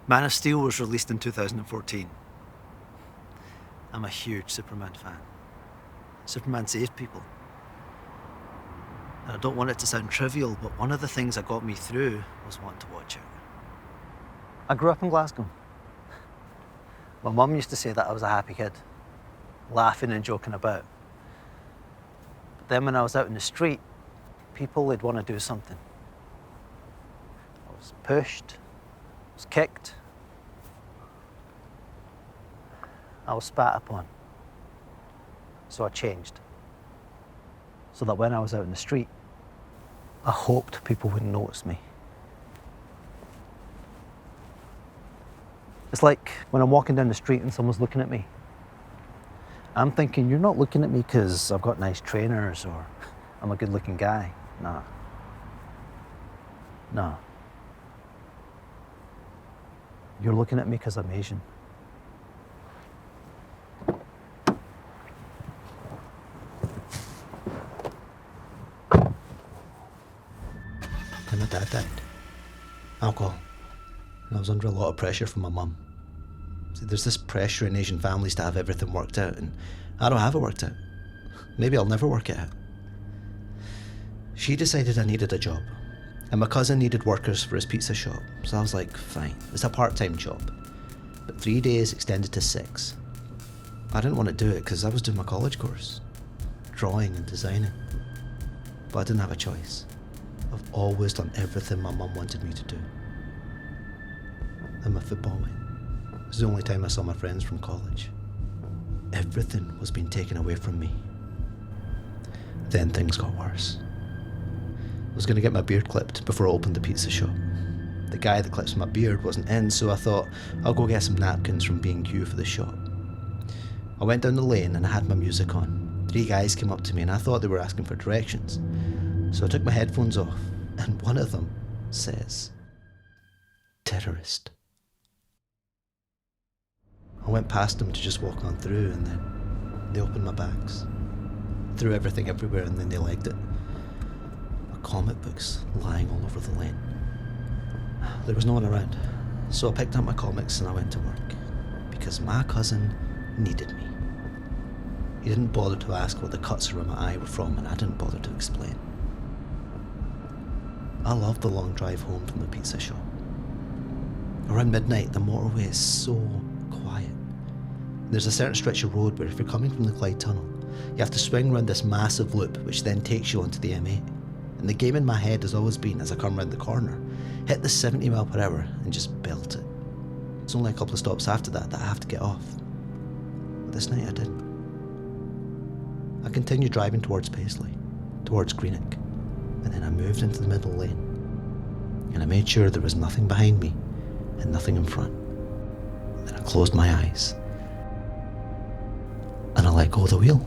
Man of Steel was released in 2014. I'm a huge Superman fan. Superman saved people. And I don't want it to sound trivial, but one of the things that got me through was wanting to watch it. I grew up in Glasgow. My mum used to say that I was a happy kid, laughing and joking about. But then when I was out in the street, people would want to do something. I was pushed, I was kicked, I was spat upon. So I changed. So that when I was out in the street, I hoped people wouldn't notice me. It's like when I'm walking down the street and someone's looking at me. I'm thinking, you're not looking at me because I've got nice trainers or I'm a good looking guy. Nah. Nah. You're looking at me because I'm Asian. And my dad died. Alcohol. And I was under a lot of pressure from my mum. See, there's this pressure in Asian families to have everything worked out, and I don't have it worked out. Maybe I'll never work it out. She decided I needed a job, and my cousin needed workers for his pizza shop, so I was like, fine, it's a part-time job. But 3 days extended to 6. I didn't want to do it because I was doing my college course, drawing and designing. But I didn't have a choice. I've always done everything my mum wanted me to do. And my football went. It was the only time I saw my friends from college. Everything was being taken away from me. Then things got worse. I was going to get my beard clipped before I opened the pizza shop. The guy that clips my beard wasn't in, so I thought I'll go get some napkins from B&Q for the shop. I went down the lane and I had my music on. 3 guys came up to me and I thought they were asking for directions. So I took my headphones off and one of them says, "Terrorist." I went past them to just walk on through and then they opened my bags. Threw everything everywhere and then they legged it. My comic books lying all over the lane. There was no one around, so I picked up my comics and I went to work. Because my cousin needed me. He didn't bother to ask what the cuts around my eye were from and I didn't bother to explain. I loved the long drive home from the pizza shop. Around midnight, the motorway is so quiet. There's a certain stretch of road where if you're coming from the Clyde Tunnel, you have to swing round this massive loop which then takes you onto the M8. And the game in my head has always been, as I come round the corner, hit the 70 mile per hour and just belt it. It's only a couple of stops after that I have to get off. But this night I didn't. I continued driving towards Paisley, towards Greenock, and then I moved into the middle lane. And I made sure there was nothing behind me and nothing in front. Then I closed my eyes and I let go of the wheel.